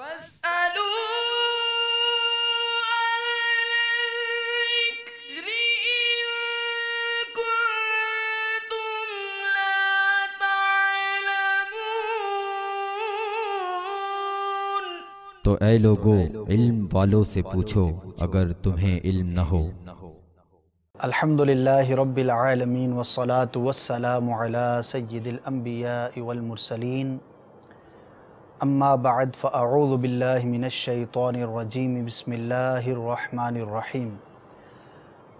تو اے لوگو علم والوں سے پوچھو اگر تمہیں علم نہ ہو۔ الحمدللہ رب العالمین والصلاة والسلام علی سید الانبیاء والمرسلین، اما بعد فاعوذ باللہ من الشیطان الرجیم، بسم اللہ الرحمن الرحیم۔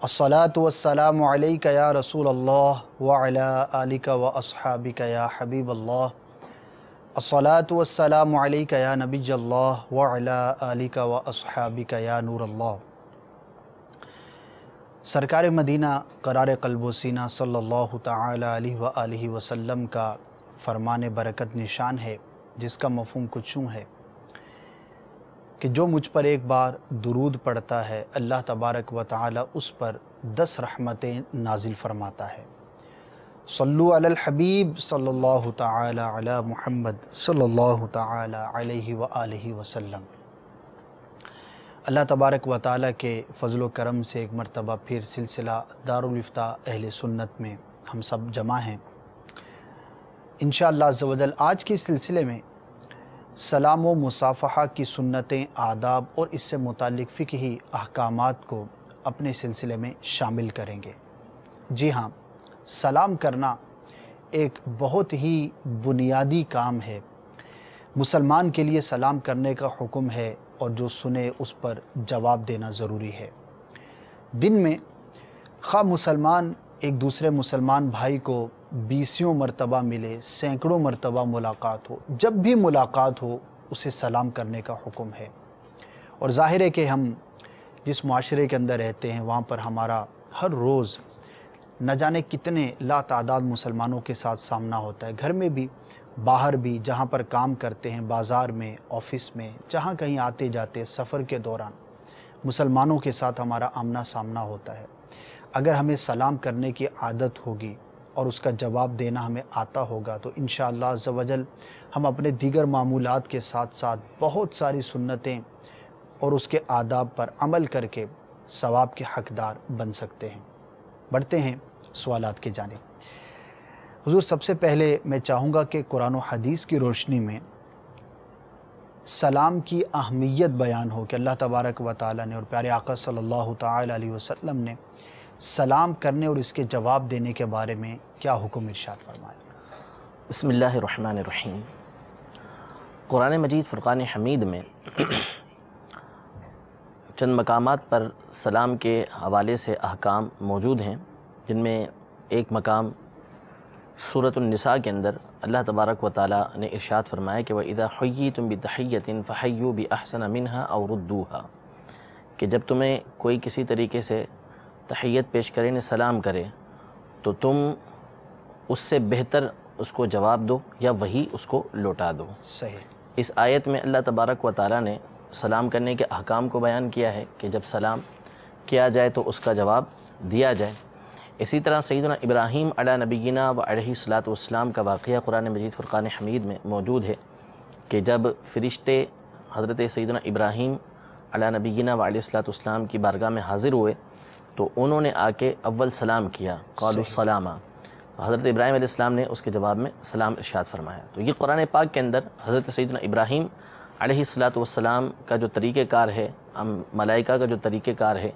الصلاة والسلام علیک یا رسول اللہ وعلی آلک واصحابک یا حبیب اللہ، الصلاة والسلام علیک یا نبی اللہ وعلی آلک واصحابک یا نور اللہ۔ سرکار مدینہ قرار قلب و سینہ صلی اللہ تعالی علیہ وآلہ وسلم کا فرمان برکت نشان ہے، جس کا مفہوم کچھ یوں ہے کہ جو مجھ پر ایک بار درود پڑھتا ہے، اللہ تبارک و تعالی اس پر 10 رحمتیں نازل فرماتا ہے۔ صلو علی الحبیب صلی اللہ تعالی علی محمد صلی اللہ تعالی علیہ وآلہ وسلم۔ اللہ تبارک و تعالی کے فضل و کرم سے ایک مرتبہ پھر سلسلہ دارالافتاء اہل سنت میں ہم سب جمع ہیں۔ انشاءاللہ عز و جل آج کے سلسلے میں سلام و مصافحہ کی سنتیں، آداب اور اس سے متعلق فقہی احکامات کو اپنے سلسلے میں شامل کریں گے۔ جی ہاں، سلام کرنا ایک بہت ہی بنیادی کام ہے۔ مسلمان کے لیے سلام کرنے کا حکم ہے، اور جو سنے اس پر جواب دینا ضروری ہے۔ دن میں خواہ مسلمان ایک دوسرے مسلمان بھائی کو 20 مرتبہ ملے، سینکڑوں مرتبہ ملاقات ہو، جب بھی ملاقات ہو اسے سلام کرنے کا حکم ہے۔ اور ظاہر ہے کہ ہم جس معاشرے کے اندر رہتے ہیں وہاں پر ہمارا ہر روز نہ جانے کتنے لا تعداد مسلمانوں کے ساتھ سامنا ہوتا ہے، گھر میں بھی، باہر بھی، جہاں پر کام کرتے ہیں، بازار میں، آفس میں، جہاں کہیں آتے جاتے، سفر کے دوران مسلمانوں کے ساتھ ہمارا آمنا سامنا ہوتا ہے۔ اگر ہمیں سلام کرنے کی عادت ہوگی اور اس کا جواب دینا ہمیں آتا ہوگا تو انشاءاللہ عز و جل ہم اپنے دیگر معمولات کے ساتھ ساتھ بہت ساری سنتیں اور اس کے آداب پر عمل کر کے ثواب کے حقدار بن سکتے ہیں۔ بڑھتے ہیں سوالات کی جانب۔ حضور، سب سے پہلے میں چاہوں گا کہ قرآن و حدیث کی روشنی میں سلام کی اہمیت بیان ہو کہ اللہ تبارک و تعالی نے اور پیارے آقا صلی اللہ تعالی علیہ وسلم نے سلام کرنے اور اس کے جواب دینے کے بارے میں کیا حکم ارشاد فرمایا۔ بسم اللہ الرحمن الرحیم۔ قرآن مجید فرقان حمید میں چند مقامات پر سلام کے حوالے سے احکام موجود ہیں، جن میں ایک مقام سورۃ النساء کے اندر اللہ تبارک و تعالیٰ نے ارشاد فرمایا کہ وَإِذَا حُيِّيتُم بِتَحِيَّةٍ فَحَيُّوا بِأَحْسَنَ مِنْهَا أَوْ رُدُّوهَا، کہ جب تمہیں کوئی کسی طریقے سے تحیت پیش کرے، نے سلام کرے، تو تم اس سے بہتر اس کو جواب دو یا وہی اس کو لوٹا دو۔ صحیح۔ اس آیت میں اللہ تبارک و تعالیٰ نے سلام کرنے کے احکام کو بیان کیا ہے کہ جب سلام کیا جائے تو اس کا جواب دیا جائے۔ اسی طرح سیدنا ابراہیم علی نبینا و علیہ الصلاۃ والسلام کا واقعہ قرآن مجید فرقان حمید میں موجود ہے کہ جب فرشتے حضرت سیدنا ابراہیم علی نبینا و علیہ الصلاۃ والسلام کی بارگاہ میں حاضر ہوئے تو انہوں نے آ کے اول سلام کیا، قالوا السلام۔ حضرت ابراہیم علیہ السلام نے اس کے جواب میں سلام ارشاد فرمایا۔ تو یہ قرآن پاک کے اندر حضرت سیدنا ابراہیم علیہ الصلاۃ والسلام کا جو طریقہ کار ہے، ملائکہ کا جو طریقہ کار ہے،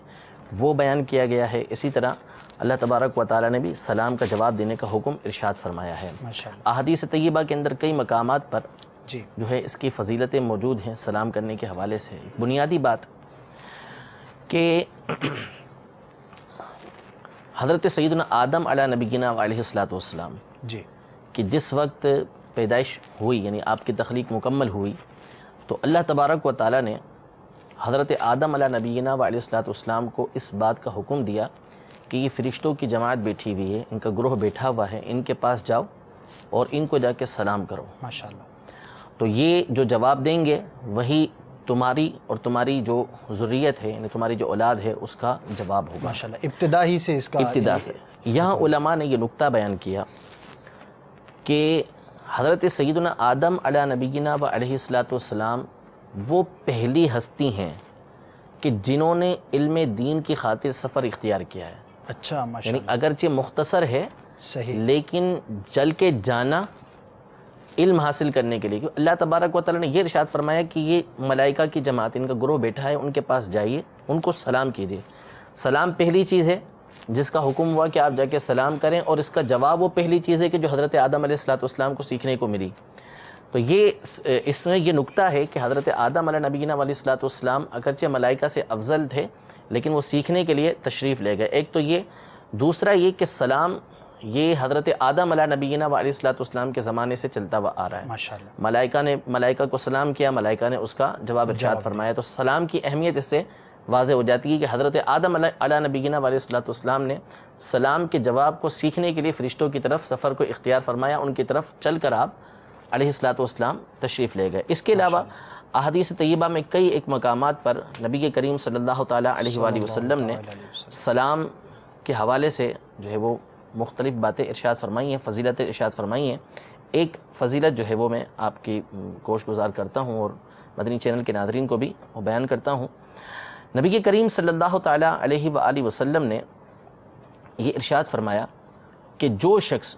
وہ بیان کیا گیا ہے۔ اسی طرح اللہ تبارک و تعالیٰ نے بھی سلام کا جواب دینے کا حکم ارشاد فرمایا ہے۔ احادیث طیبہ کے اندر کئی مقامات پر جو ہے اس کی فضیلتیں موجود ہیں سلام کرنے کے حوالے سے۔ بنیادی بات کہ حضرت سیدنا آدم علی نبینا علیہ الصلاۃ والسلام کہ جس وقت پیدائش ہوئی، یعنی آپ کی تخلیق مکمل ہوئی، تو اللہ تبارک و تعالیٰ نے حضرت آدم علی نبینا علیہ الصلاۃ والسلام کو اس بات کا حکم دیا کہ یہ فرشتوں کی جماعت بیٹھی ہوئی ہے، ان کا گروہ بیٹھا ہوا ہے، ان کے پاس جاؤ اور ان کو جا کے سلام کرو۔ ماشاءاللہ۔ تو یہ جو جواب دیں گے وہی تمہاری اور تمہاری جو ذریت ہے، یعنی تمہاری جو اولاد ہے، اس کا جواب ہوگا۔ ماشاءاللہ، ابتدا ہی سے اس کا ابتدا سے یہاں علماء نے یہ نقطہ بیان کیا کہ حضرت سیدنا آدم علی نبینا و علیہ الصلاۃ والسلام وہ پہلی ہستی ہیں کہ جنہوں نے علم دین کی خاطر سفر اختیار کیا ہے. اچھا ماشاءاللہ. یعنی اگرچہ مختصر ہے صحیح، لیکن چل کے جانا علم حاصل کرنے کے لیے. کیونکہ اللہ تبارک و تعالیٰ نے یہ ارشاد فرمایا کہ یہ ملائکہ کی جماعت، ان کا گروہ بیٹھا ہے، ان کے پاس جائیے، ان کو سلام کیجیے. سلام پہلی چیز ہے جس کا حکم ہوا کہ آپ جا کے سلام کریں، اور اس کا جواب وہ پہلی چیز ہے کہ جو حضرت آدم علیہ السلام کو سیکھنے کو ملی. تو یہ اس میں یہ نکتہ ہے کہ حضرت آدم علیہ نبینا علیہ السلام اگرچہ ملائکہ سے افضل تھے لیکن وہ سیکھنے کے لیے تشریف لے گئے. ایک تو یہ، دوسرا یہ کہ سلام یہ حضرت آدم علیہ نبینا علیہ السلام کے زمانے سے چلتا ہوا آ رہا ہے. ماشاءاللہ. ملائکہ کو سلام کیا، ملائکہ نے اس کا جواب ارشاد فرمایا. تو سلام کی اہمیت اس سے واضح ہو جاتی ہے کہ حضرت آدم علیہ نبینا علیہ السلام نے سلام کے جواب کو سیکھنے کے لیے فرشتوں کی طرف سفر کو اختیار فرمایا، ان کی طرف چل کر آپ علیہ السلام تشریف لے گئے. اس کے علاوہ احادیث طیبہ میں کئی ایک مقامات پر نبی کریم صلی اللہ تعالیٰ علیہ وآلہ وسلم نے سلام کے حوالے سے جو ہے وہ مختلف باتیں ارشاد فرمائی ہیں، فضیلتیں ارشاد فرمائی ہیں. ایک فضیلت جو ہے وہ میں آپ کی گوش گزار کرتا ہوں اور مدنی چینل کے ناظرین کو بھی وہ بیان کرتا ہوں. نبی کریم صلی اللہ تعالیٰ علیہ وآلہ وسلم نے یہ ارشاد فرمایا کہ جو شخص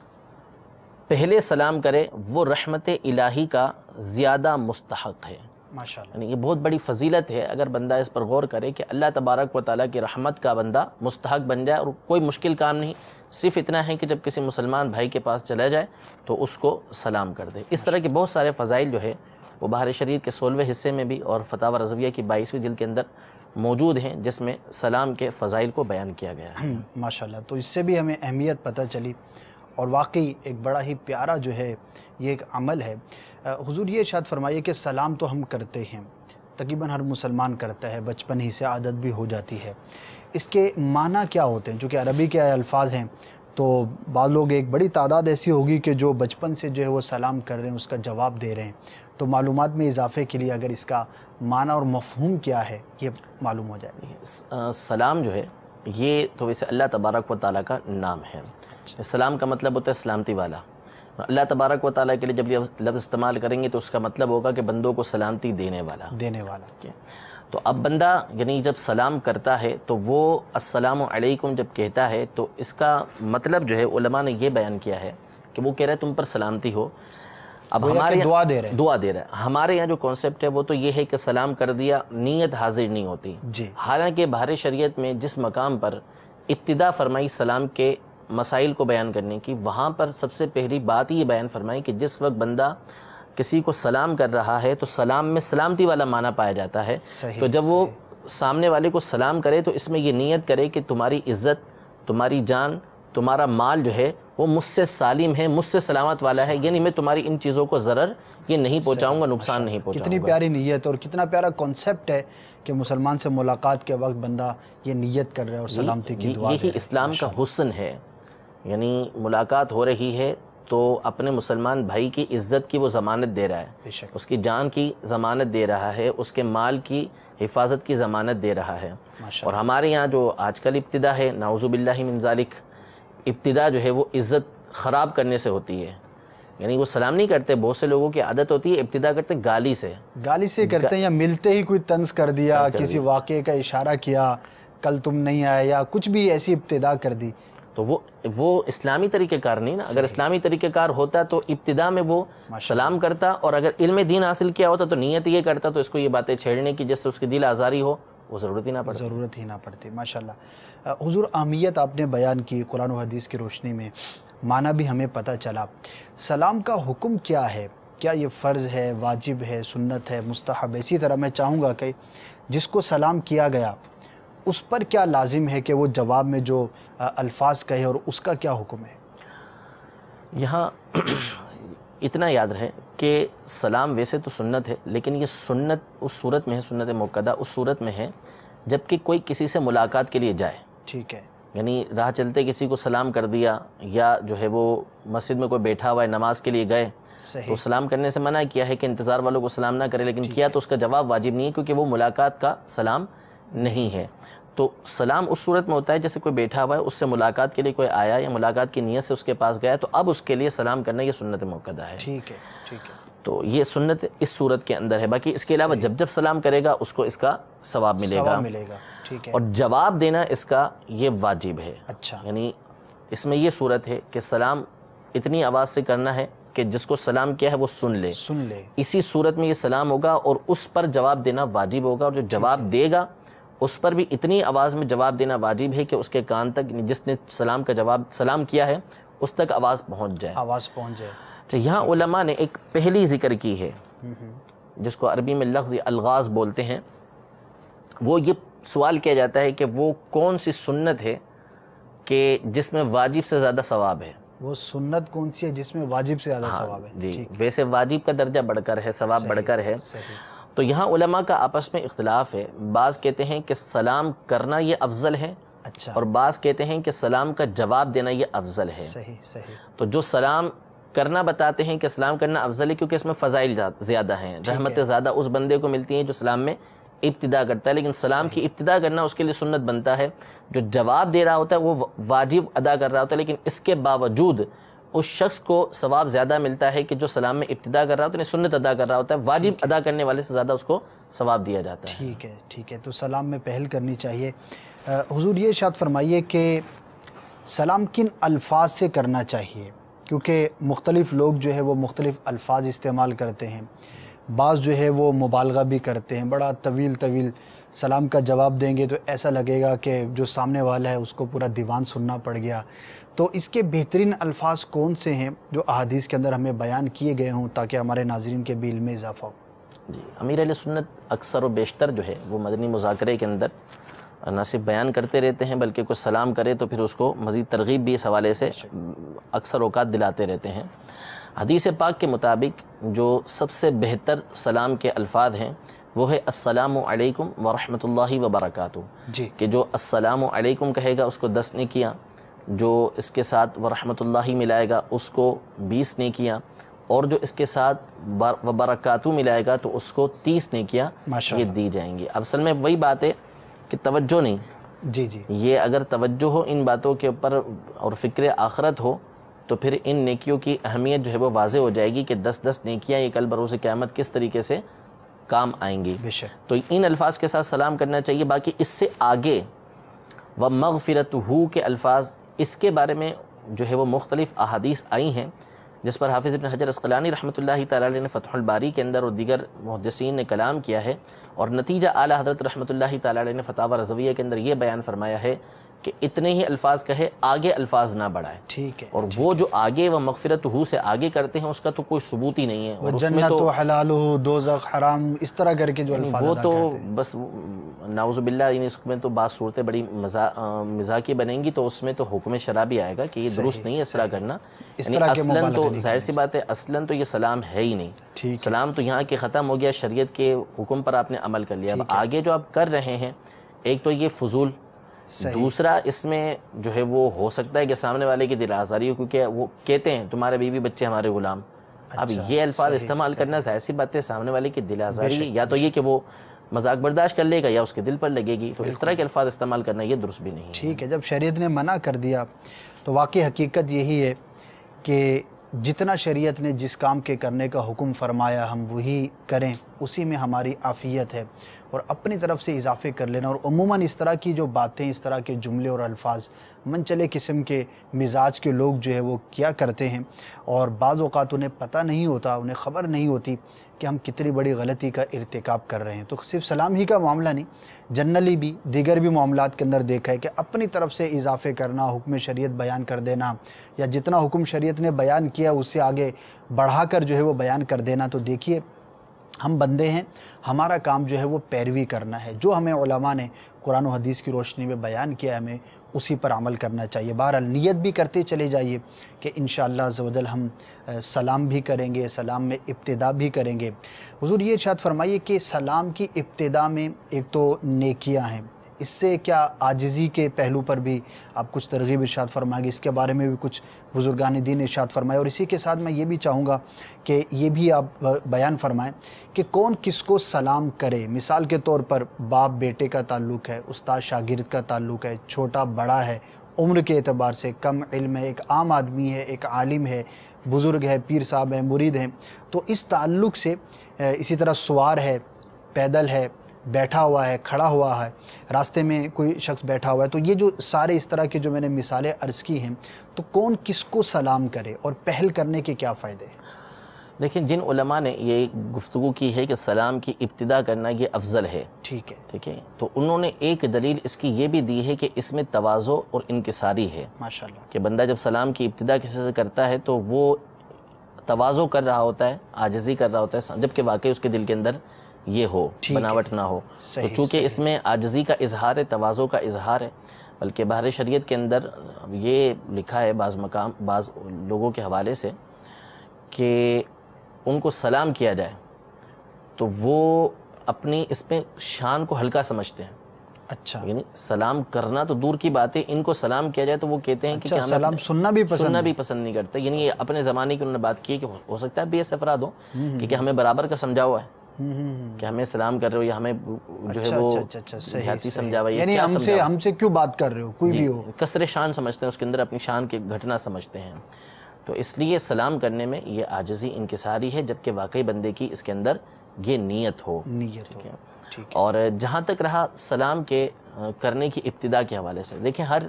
پہلے سلام کرے وہ رحمت الہی کا زیادہ مستحق ہے. ماشاءاللہ. یعنی یہ بہت بڑی فضیلت ہے اگر بندہ اس پر غور کرے کہ اللہ تبارک و تعالیٰ کی رحمت کا بندہ مستحق بن جائے، اور کوئی مشکل کام نہیں، صرف اتنا ہے کہ جب کسی مسلمان بھائی کے پاس چلا جائے تو اس کو سلام کر دے. اس طرح کے بہت سارے فضائل جو ہے وہ بحر شریف کے 16ویں حصے میں بھی اور فتاوی رضویہ کی 22ویں جلد کے اندر موجود ہیں جس میں سلام کے فضائل کو بیان کیا گیا ہے. ماشاءاللہ. تو اس سے بھی ہمیں اہمیت پتہ چلی، اور واقعی ایک بڑا ہی پیارا جو ہے یہ ایک عمل ہے. حضور یہ ارشاد فرمائیے کہ سلام تو ہم کرتے ہیں، تقریباً ہر مسلمان کرتا ہے، بچپن ہی سے عادت بھی ہو جاتی ہے. اس کے معنی کیا ہوتے ہیں؟ چونکہ عربی کے الفاظ ہیں تو بعض لوگ، ایک بڑی تعداد ایسی ہوگی کہ جو بچپن سے جو ہے وہ سلام کر رہے ہیں، اس کا جواب دے رہے ہیں. تو معلومات میں اضافے کے لیے اگر اس کا معنی اور مفہوم کیا ہے یہ معلوم ہو جائے. سلام جو ہے یہ تو ویسے اللہ تبارک و تعالیٰ کا نام ہے. سلام کا مطلب ہوتا ہے سلامتی والا. اللہ تبارک و تعالیٰ کے لیے جب یہ لفظ استعمال کریں گے تو اس کا مطلب ہوگا کہ بندوں کو سلامتی دینے والا. تو اب بندہ یعنی جب سلام کرتا ہے تو وہ السلام علیکم جب کہتا ہے تو اس کا مطلب جو ہے علماء نے یہ بیان کیا ہے کہ وہ کہہ رہے تم پر سلامتی ہو. اب ہمارے دعا دے رہا ہے. ہمارے یہاں جو کانسیپٹ ہے وہ تو یہ ہے کہ سلام کر دیا، نیت حاضر نہیں ہوتی. حالانکہ بحر شریعت میں جس مقام پر ابتدا فرمائی سلام کے مسائل کو بیان کرنے کی، وہاں پر سب سے پہلی بات یہ بیان فرمائی کہ جس وقت بندہ کسی کو سلام کر رہا ہے تو سلام میں سلامتی والا معنی پایا جاتا ہے. تو جب وہ سامنے والے کو سلام کرے تو اس میں یہ نیت کرے کہ تمہاری عزت، تمہاری جان، تمہارا مال جو ہے وہ مجھ سے سالم ہے، مجھ سے سلامت والا ہے، یعنی میں تمہاری ان چیزوں کو ضرر یہ نہیں پہنچاؤں گا، نقصان نہیں پہنچاؤں گا. کتنی پیاری نیت اور کتنا پیارا کانسیپٹ ہے کہ مسلمان سے ملاقات کے وقت بندہ یہ نیت کر رہا ہے اور سلامتی کی دعا دے رہا ہے. یہی اسلام کا حسن ہے. یعنی ملاقات ہو رہی ہے تو اپنے مسلمان بھائی کی عزت کی وہ ضمانت دے رہا ہے، اس کی جان کی ضمانت دے رہا ہے، اس کے مال کی حفاظت کی ضمانت دے رہا ہے. اور ہمارے یہاں جو آج کل ابتدا ہے، نعوذ باللہ من ذالک، ابتدا جو ہے وہ عزت خراب کرنے سے ہوتی ہے. یعنی وہ سلام نہیں کرتے، بہت سے لوگوں کی عادت ہوتی ہے ابتدا کرتے گالی سے کرتے ہیں، یا ملتے ہی کوئی طنز کر دیا، کسی واقعے کا اشارہ کیا، کل تم نہیں آئے، یا کچھ بھی ایسی ابتدا کر دی. تو وہ اسلامی طریقہ کار نہیں نا. اگر اسلامی طریقہ کار ہوتا تو ابتدا میں وہ سلام کرتا، اور اگر علم دین حاصل کیا ہوتا تو نیت یہ کرتا تو اس کو یہ باتیں چھیڑنے کی جس سے اس کی دل آزاری ہو وہ ضرورت ہی نہ پڑتی. ماشاءاللہ. حضور اہمیت آپ نے بیان کی قرآن و حدیث کی روشنی میں، معنی بھی ہمیں پتہ چلا. سلام کا حکم کیا ہے؟ کیا یہ فرض ہے، واجب ہے، سنت ہے، مستحب ہے؟ اسی طرح میں چاہوں گا کہ جس کو سلام کیا گیا اس پر کیا لازم ہے کہ وہ جواب میں جو الفاظ کہے، اور اس کا کیا حکم ہے؟ یہاں اتنا یاد رہے کہ سلام ویسے تو سنت ہے، لیکن یہ سنت اس صورت میں ہے، سنت موقدہ اس صورت میں ہے جب کہ کوئی کسی سے ملاقات کے لیے جائے. ٹھیک ہے. یعنی راہ چلتے کسی کو سلام کر دیا، یا جو ہے وہ مسجد میں کوئی بیٹھا ہوا ہے نماز کے لیے گئے تو سلام کرنے سے منع کیا ہے کہ انتظار والوں کو سلام نہ کرے، لیکن کیا تو اس کا جواب واجب نہیں ہے کیونکہ وہ ملاقات کا سلام نہیں ہے. تو سلام اس صورت میں ہوتا ہے جیسے کوئی بیٹھا ہوا ہے، اس سے ملاقات کے لیے کوئی آیا یا ملاقات کی نیت سے اس کے پاس گیا تو اب اس کے لیے سلام کرنا یہ سنت موقدہ ہے. ٹھیک ہے. تو یہ سنت اس صورت کے اندر ہے. باقی اس کے علاوہ جب جب سلام کرے گا اس کو اس کا ثواب ملے گا. ٹھیک ہے. اور جواب دینا اس کا یہ واجب ہے. اچھا. یعنی اس میں یہ صورت ہے کہ سلام اتنی آواز سے کرنا ہے کہ جس کو سلام کیا ہے وہ سن لے. اسی صورت میں یہ سلام ہوگا اور اس پر جواب دینا واجب ہوگا. اور جو جواب دے گا اس پر بھی اتنی آواز میں جواب دینا واجب ہے کہ اس کے کان تک جس نے سلام کیا ہے اس تک آواز پہنچ جائے. تو یہاں علماء نے ایک پہلی ذکر کی ہے جس کو عربی میں لفظ الغاز بولتے ہیں. وہ یہ سوال کیا جاتا ہے کہ وہ کون سی سنت ہے کہ جس میں واجب سے زیادہ ثواب ہے. وہ سنت کون سی ہے جس میں واجب سے زیادہ ثواب ہے؟ جی ویسے واجب کا درجہ بڑھ کر ہے، ثواب بڑھ کر ہے. تو یہاں علماء کا آپس میں اختلاف ہے. بعض کہتے ہیں کہ سلام کرنا یہ افضل ہے، اور بعض کہتے ہیں کہ سلام کا جواب دینا یہ افضل ہے. تو جو سلام کرنا بتاتے ہیں کہ سلام کرنا افضل ہے کیونکہ اس میں فضائل زیادہ ہیں، رحمتیں زیادہ اس بندے کو ملتی ہیں جو سلام میں ابتدا کرتا ہے. لیکن سلام کی ابتدا کرنا اس کے لیے سنت بنتا ہے. جو جواب دے رہا ہوتا ہے وہ واجب ادا کر رہا ہوتا ہے، لیکن اس کے باوجود اس شخص کو ثواب زیادہ ملتا ہے کہ جو سلام میں ابتدا کر رہا ہوتا ہے، سنت ادا کر رہا ہوتا ہے. واجب ادا کرنے والے سے زیادہ اس کو ثواب دیا جاتا ہے. ٹھیک ہے. تو سلام میں پہل کرنی چاہیے. حضور یہ ارشاد فرمائیے کہ سلام کن الفاظ سے کرنا چاہیے؟ کیونکہ مختلف لوگ جو ہے وہ مختلف الفاظ استعمال کرتے ہیں. بعض جو ہے وہ مبالغہ بھی کرتے ہیں، بڑا طویل سلام کا جواب دیں گے تو ایسا لگے گا کہ جو سامنے والا ہے اس کو پورا دیوان سننا پڑ گیا. تو اس کے بہترین الفاظ کون سے ہیں جو احادیث کے اندر ہمیں بیان کیے گئے ہوں تاکہ ہمارے ناظرین کے بھی علم میں اضافہ ہو؟ جی امیر اہل سنت اکثر و بیشتر جو ہے وہ مدنی مذاکرے کے اندر نہ صرف بیان کرتے رہتے ہیں بلکہ کوئی سلام کرے تو پھر اس کو مزید ترغیب بھی اس حوالے سے اکثر اوقات دلاتے رہتے ہیں. حدیث پاک کے مطابق جو سب سے بہتر سلام کے الفاظ ہیں وہ ہے السلام علیکم ورحمۃ اللہ وبرکاتہ. کہ جو السلام علیکم کہے گا اس کو 10 نیکیاں، جو اس کے ساتھ ورحمۃ اللہ ملائے گا اس کو 20 نیکیاں، اور جو اس کے ساتھ وبرکاتہ ملائے گا تو اس کو 30 نیکیاں یہ دی جائیں گی. اب اصل میں وہی بات ہے کہ توجہ نہیں. یہ اگر توجہ ہو ان باتوں کے اوپر اور فکر آخرت ہو تو پھر ان نیکیوں کی اہمیت جو ہے وہ واضح ہو جائے گی کہ 10 نیکیاں یہ کل بروز قیامت کس طریقے سے کام آئیں گی. تو ان الفاظ کے ساتھ سلام کرنا چاہیے. باقی اس سے آگے وَمَغْفِرَتُهُ کے الفاظ، اس کے بارے میں جو ہے وہ مختلف احادیث آئی ہیں جس پر حافظ ابن حجر اسقلانی رحمۃ اللہ تعالی علیہ نے فتح الباری کے اندر اور دیگر محدثین نے کلام کیا ہے. اور نتیجہ اعلیٰ حضرت رحمۃ اللہ تعالی علیہ نے فتاوی رضویہ کے اندر یہ بیان فرمایا ہے کہ اتنے ہی الفاظ کہے، آگے الفاظ نہ بڑھائے. اور وہ جو آگے وہ مغفرتہ سے آگے کرتے ہیں اس کا تو کوئی ثبوت ہی نہیں ہے. وہ جنت و حلال ہو، دوزخ حرام، اس طرح کر کے جو الفاظ وہ تو بس نعوذ باللہ اس میں تو بعض صورتیں بڑی مزاحی بنیں گی تو اس میں تو حکم شرع بھی آئے گا کہ یہ درست نہیں ہے اس طرح کرنا. اصلاً تو ظاہر سی بات ہے اصلاً تو یہ سلام ہے ہی نہیں. سلام تو یہاں کے ختم ہو گیا، شریعت کے حکم پر آپ نے عمل کر لیا. اب آگے جو آپ کر رہے ہیں ایک تو یہ فضول، دوسرا اس میں جو ہے وہ ہو سکتا ہے کہ سامنے والے کی دل آزاری ہو کیونکہ وہ کہتے ہیں تمہارے بیوی بچے ہمارے غلام. اب یہ الفاظ استعمال کرنا ظاہر سی بات ہے سامنے والے کی دل آزاری، یا تو یہ کہ وہ مذاق برداشت کر لے گا یا اس کے دل پر لگے گی. تو اس طرح کے الفاظ استعمال کرنا یہ درست بھی نہیں ہے. ٹھیک ہے. جب شریعت نے منع کر دیا تو واقعی حقیقت یہی ہے کہ جتنا شریعت نے جس کام کے کرنے کا حکم فرمایا ہم وہی کریں، اسی میں ہماری عافیت ہے. اور اپنی طرف سے اضافے کر لینا، اور عموماً اس طرح کی جو باتیں، اس طرح کے جملے اور الفاظ من چلے قسم کے مزاج کے لوگ جو ہے وہ کیا کرتے ہیں. اور بعض اوقات انہیں پتہ نہیں ہوتا، انہیں خبر نہیں ہوتی کہ ہم کتنی بڑی غلطی کا ارتکاب کر رہے ہیں. تو صرف سلام ہی کا معاملہ نہیں، جنرلی بھی دیگر بھی معاملات کے اندر دیکھا ہے کہ اپنی طرف سے اضافے کرنا، حکم شریعت بیان کر دینا، یا جتنا حکم شریعت نے بیان کیا اس سے آگے بڑھا کر جو ہے وہ بیان کر دینا. تو دیکھیے ہم بندے ہیں، ہمارا کام جو ہے وہ پیروی کرنا ہے. جو ہمیں علماء نے قرآن و حدیث کی روشنی میں بیان کیا ہے ہمیں اسی پر عمل کرنا چاہیے. بہرحال نیت بھی کرتے چلے جائیے کہ انشاءاللہ عز و جل ہم سلام بھی کریں گے، سلام میں ابتدا بھی کریں گے. حضور یہ ارشاد فرمائیے کہ سلام کی ابتدا میں ایک تو نیکیاں ہیں، اس سے کیا عاجزی کے پہلو پر بھی آپ کچھ ترغیب ارشاد فرمائیں گے؟ اس کے بارے میں بھی کچھ بزرگان دین ارشاد فرمائے. اور اسی کے ساتھ میں یہ بھی چاہوں گا کہ یہ بھی آپ بیان فرمائیں کہ کون کس کو سلام کرے. مثال کے طور پر باپ بیٹے کا تعلق ہے، استاد شاگرد کا تعلق ہے، چھوٹا بڑا ہے، عمر کے اعتبار سے کم علم ہے، ایک عام آدمی ہے، ایک عالم ہے، بزرگ ہے، پیر صاحب ہیں، مرید ہیں، تو اس تعلق سے اسی طرح سوار ہے، پیدل ہے، بیٹھا ہوا ہے، کھڑا ہوا ہے، راستے میں کوئی شخص بیٹھا ہوا ہے، تو یہ جو سارے اس طرح کے جو میں نے مثالیں عرض کی ہیں، تو کون کس کو سلام کرے اور پہل کرنے کے کیا فائدے ہیں؟ لیکن جن علماء نے یہ گفتگو کی ہے کہ سلام کی ابتدا کرنا یہ افضل ہے، ٹھیک ہے، ٹھیک ہے، تو انہوں نے ایک دلیل اس کی یہ بھی دی ہے کہ اس میں تواضع اور انکساری ہے، ماشاءاللہ، کہ بندہ جب سلام کی ابتدا کسی سے کرتا ہے تو وہ تواضع کر رہا ہوتا ہے، عاجزی کر رہا ہوتا ہے، جبکہ واقعی اس کے دل کے اندر یہ ہو، بناوٹ نہ ہو۔ تو چونکہ اس میں عاجزی کا اظہار ہے، تواضع کا اظہار ہے، بلکہ بحر شریعت کے اندر یہ لکھا ہے بعض لوگوں کے حوالے سے کہ ان کو سلام کیا جائے تو وہ اپنی اس میں شان کو ہلکا سمجھتے ہیں، اچھا، یعنی سلام کرنا تو دور کی بات ہے، ان کو سلام کیا جائے تو وہ کہتے ہیں کہ ہمیں سلام سننا بھی پسند نہیں کرتے، یعنی یہ اپنے زمانے کی انہوں نے بات کی ہے کہ ہو سکتا ہے بھی ایسے افراد ہو کہ ہمیں برابر کا سمجھا ہوا ہے کہ ہمیں سلام کر رہے ہو یا ہمیں جو ہے وہ دیہاتی سمجھا ہوا ہے، یعنی ہم سے کیوں بات کر رہے ہو، کوئی بھی ہو، کسر شان سمجھتے ہیں، اس کے اندر اپنی شان کے گھٹنا سمجھتے ہیں، تو اس لیے سلام کرنے میں یہ عاجزی انکساری ہے، جبکہ واقعی بندے کی اس کے اندر یہ نیت ہو، اور جہاں تک رہا سلام کے کرنے کی ابتدا کے حوالے سے، دیکھیں ہر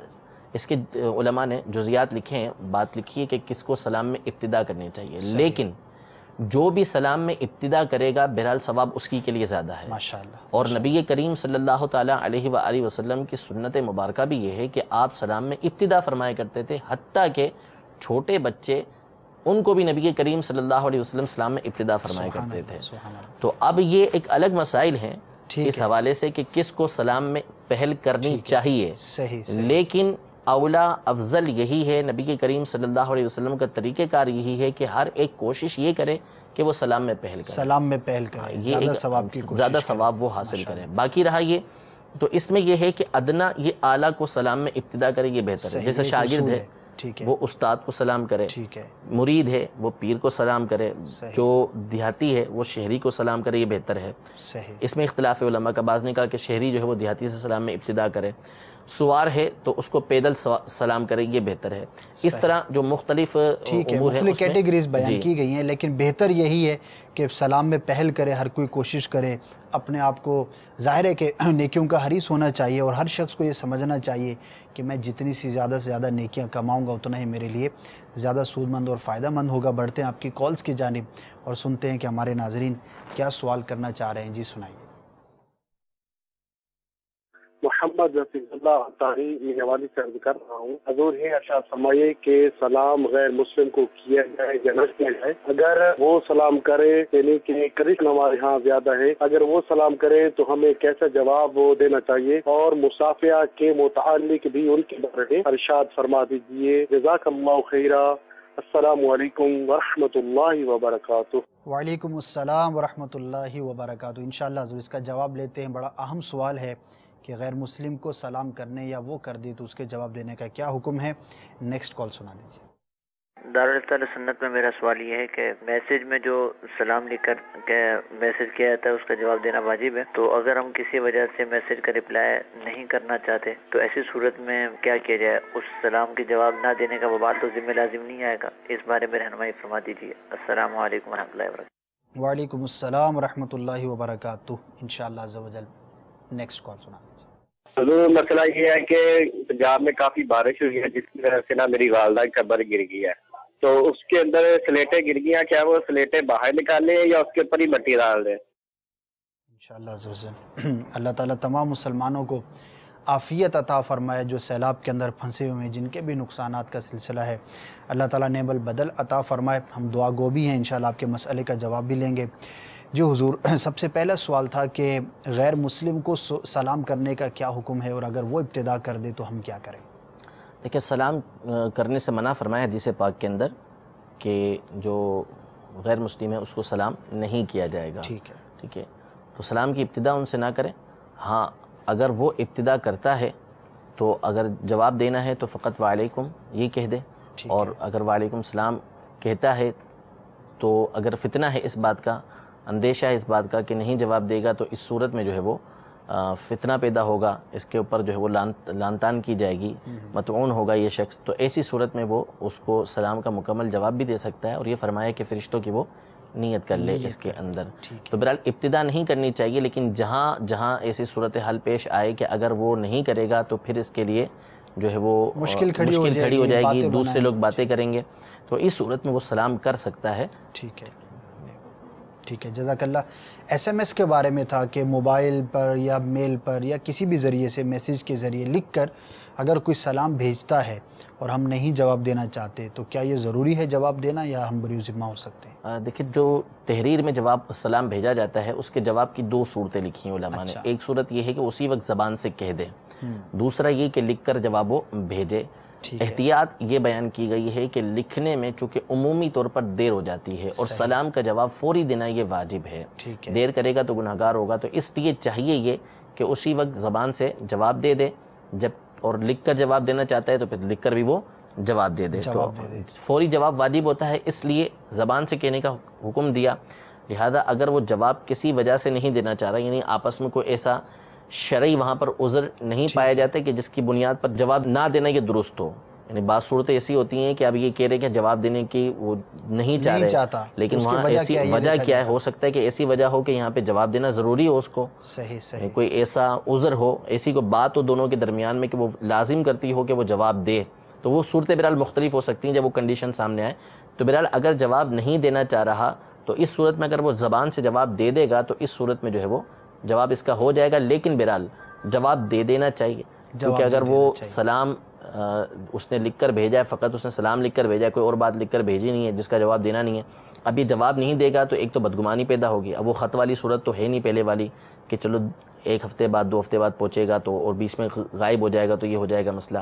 اس کے علماء نے جزیات لکھے ہیں، بات لکھی ہے کہ کس کو سلام میں ابتدا کرنی چاہیے، لیکن جو بھی سلام میں ابتدا کرے گا بہرحال ثواب اس کی کے لیے زیادہ ہے، ماشاءاللہ، اور نبی کریم صلی اللہ تعالیٰ علیہ وآلہ وسلم کی سنت مبارکہ بھی یہ ہے کہ آپ سلام میں ابتدا فرمایا کرتے تھے، حتیٰ کہ چھوٹے بچے ان کو بھی نبی کریم صلی اللہ علیہ وسلم سلام میں ابتدا فرمایا کرتے تھے۔ تو اب یہ ایک الگ مسائل ہیں اس حوالے سے کہ کس کو سلام میں پہل کرنی چاہیے، لیکن اولا افضل یہی ہے، نبی کریم صلی اللہ علیہ وسلم کا طریقہ کار یہی ہے کہ ہر ایک کوشش یہ کرے کہ وہ سلام میں پہل کرے، زیادہ ثواب وہ حاصل کرے۔ باقی رہا یہ تو اس میں یہ ہے کہ ادنا یہ اعلیٰ کو سلام میں ابتدا کرے یہ بہتر ہے، جیسے شاگرد ہے وہ استاد کو سلام کرے، مرید ہے وہ پیر کو سلام کرے، جو دیہاتی ہے وہ شہری کو سلام کرے، یہ بہتر ہے۔ اس میں اختلاف علماء کا، بعض نے کہا کہ شہری جو ہے وہ دیہاتی سے سلام میں ابتدا کرے، سوار ہے تو اس کو پیدل سلام کرے، یہ بہتر ہے۔ اس طرح جو مختلف امور ہیں، مختلف کیٹیگریز بیان کی گئی ہیں، لیکن بہتر یہی ہے کہ سلام میں پہل کرے، ہر کوئی کوشش کرے، اپنے آپ کو ظاہر ہے کہ نیکیوں کا حریص ہونا چاہیے، اور ہر شخص کو یہ سمجھنا چاہیے کہ میں جتنی سی زیادہ سے زیادہ نیکیاں کماؤں گا اتنا ہی میرے لیے زیادہ سود مند اور فائدہ مند ہوگا۔ بڑھتے ہیں آپ کی کالز کی جانب اور سنتے ہیں کہ ہمارے ناظرین کیا سوال کرنا چاہ رہے ہیں، جی سنائیے۔ محمد رفیع اللہ طاری یہ حوالے سے عرض کر رہا ہوں، حضور یہ ارشاد فرمائے کہ سلام غیر مسلم کو کیا جائے یا نہ کیا جائے، اگر وہ سلام کرے یعنی کہ کرشن ہمارے ہاں زیادہ ہے، اگر وہ سلام کرے تو ہمیں کیسا جواب دینا چاہیے، اور مصافحہ کے متعلق بھی ان کے بارے میں ارشاد فرما دیجیے۔ جزاک اللہ خیرا، السلام علیکم ورحمۃ اللہ وبرکاتہ۔ وعلیکم السلام ورحمۃ اللہ وبرکاتہ۔ انشاءاللہ اب اس کا جواب لیتے ہیں۔ بڑا اہم سوال ہے کہ غیر مسلم کو سلام کرنے یا وہ کر دی تو اس کے جواب دینے کا کیا حکم ہے۔ نیکسٹ کال سنا دیجیے۔ دارالفتہ سنت میں میرا سوال یہ ہے کہ میسیج میں جو سلام لکھ کر میسیج کیا جاتا ہے اس کا جواب دینا واجب ہے، تو اگر ہم کسی وجہ سے میسیج کا رپلائی نہیں کرنا چاہتے تو ایسی صورت میں کیا کیا جائے؟ اس سلام کے جواب نہ دینے کا وبال تو ذمہ لازم نہیں آئے گا؟ اس بارے میں رہنمائی فرما دیجیے۔ السلام علیکم ورحمۃ اللہ وبرکاتہ۔ وعلیکم السلام ورحمۃ اللہ وبرکاتہ۔ انشاءاللہ عز و جل نیکسٹ کال سنا دیجیے۔ حضور مسئلہ یہ ہے کہ پنجاب میں کافی بارش ہوئی ہے، جس کی وجہ سے نا میری والدہ کی قبر گر گئی ہے، تو اس کے اندر سلیٹیں گر گئی ہیں، کیا وہ سلیٹیں باہر نکالیں یا اس کے اوپر ہی مٹی ڈال دیں؟ انشاءاللہ عز و جل اللہ تعالیٰ تمام مسلمانوں کو عافیت عطا فرمائے، جو سیلاب کے اندر پھنسے ہوئے ہیں، جن کے بھی نقصانات کا سلسلہ ہے، اللہ تعالیٰ نعم البدل عطا فرمائے۔ ہم دعا گو بھی ہیں، انشاءاللہ آپ کے مسئلے کا جواب بھی لیں گے۔ جی حضور، سب سے پہلا سوال تھا کہ غیر مسلم کو سلام کرنے کا کیا حکم ہے، اور اگر وہ ابتدا کر دے تو ہم کیا کریں؟ دیکھیں، سلام کرنے سے منع فرمایا حدیث پاک کے اندر کہ جو غیر مسلم ہے اس کو سلام نہیں کیا جائے گا، ٹھیک ہے، تو سلام کی ابتدا ان سے نہ کریں۔ ہاں اگر وہ ابتدا کرتا ہے تو اگر جواب دینا ہے تو فقط وعلیکم یہ کہہ دے، اور اگر وعلیکم السلام کہتا ہے تو اگر فتنہ ہے اس بات کا، اندیشہ ہے اس بات کا کہ نہیں جواب دے گا، تو اس صورت میں جو ہے وہ فتنہ پیدا ہوگا، اس کے اوپر جو ہے وہ لان تان کی جائے گی، مطعون ہوگا یہ شخص، تو ایسی صورت میں وہ اس کو سلام کا مکمل جواب بھی دے سکتا ہے، اور یہ فرمایا کہ فرشتوں کی وہ نیت کر لے اس کے اندر۔ تو بہرحال ابتدا نہیں کرنی چاہیے، لیکن جہاں ایسی صورتحال پیش آئے کہ اگر وہ نہیں کرے گا تو پھر اس کے لیے جو ہے وہ مشکل کھڑی ہو جائے گی، دوسرے لوگ باتیں کریں گے، تو اس صورت میں وہ سلام کر سکتا ہے۔ ٹھیک ہے، جزاک اللہ۔ ایس ایم ایس کے بارے میں تھا کہ موبائل پر یا میل پر یا کسی بھی ذریعے سے میسیج کے ذریعے لکھ کر اگر کوئی سلام بھیجتا ہے اور ہم نہیں جواب دینا چاہتے تو کیا یہ ضروری ہے جواب دینا یا ہم بری ذمہ ہو سکتے ہیں؟ دیکھیں، جو تحریر میں جواب سلام بھیجا جاتا ہے اس کے جواب کی دو صورتیں لکھی ہیں علماء نے۔ ایک صورت یہ ہے کہ اسی وقت زبان سے کہہ دے، دوسرا یہ کہ لکھ کر جواب وہ بھیجے۔ احتیاط یہ بیان کی گئی ہے کہ لکھنے میں چونکہ عمومی طور پر دیر ہو جاتی ہے اور سلام کا جواب فوری دینا یہ واجب ہے، دیر کرے گا تو گناہگار ہوگا، تو اس لیے چاہیے یہ کہ اسی وقت زبان سے جواب دے دے، جب اور لکھ کر جواب دینا چاہتا ہے تو پھر لکھ کر بھی وہ جواب دے دے۔ تو فوری جواب واجب ہوتا ہے، اس لیے زبان سے کہنے کا حکم دیا۔ لہذا اگر وہ جواب کسی وجہ سے نہیں دینا چاہ رہا، یعنی آپس میں کوئی ایسا شرعی وہاں پر عذر نہیں پایا جاتا کہ جس کی بنیاد پر جواب نہ دینا یہ درست ہو، یعنی بعض صورتیں ایسی ہوتی ہیں کہ اب یہ کہہ رہے کہ جواب دینے کی وہ نہیں چاہ رہے، لیکن وہاں ایسی وجہ کیا ہے، ہو سکتا ہے کہ ایسی وجہ ہو کہ یہاں پہ جواب دینا ضروری ہو اس کو، کوئی ایسا عذر ہو، ایسی کوئی بات ہو دونوں کے درمیان میں کہ وہ لازم کرتی ہو کہ وہ جواب دے، تو وہ صورتیں بہرحال مختلف ہو سکتی ہیں جب وہ کنڈیشن سامنے آئے۔ تو بہرحال اگر جواب نہیں دینا چاہ رہا تو اس صورت میں اگر وہ زبان سے جواب دے دے گا تو اس صورت میں جو ہے وہ جواب اس کا ہو جائے گا، لیکن بہرحال جواب دے دینا چاہیے، کیونکہ اگر وہ سلام اس نے لکھ کر بھیجا ہے، فقط اس نے سلام لکھ کر بھیجا ہے، کوئی اور بات لکھ کر بھیجی نہیں ہے جس کا جواب دینا نہیں ہے، اب یہ جواب نہیں دے گا تو ایک تو بدگمانی پیدا ہوگی، اب وہ خط والی صورت تو ہے نہیں پہلے والی کہ چلو ایک ہفتے بعد 2 ہفتے بعد پہنچے گا تو اور بیچ میں غائب ہو جائے گا تو یہ ہو جائے گا مسئلہ۔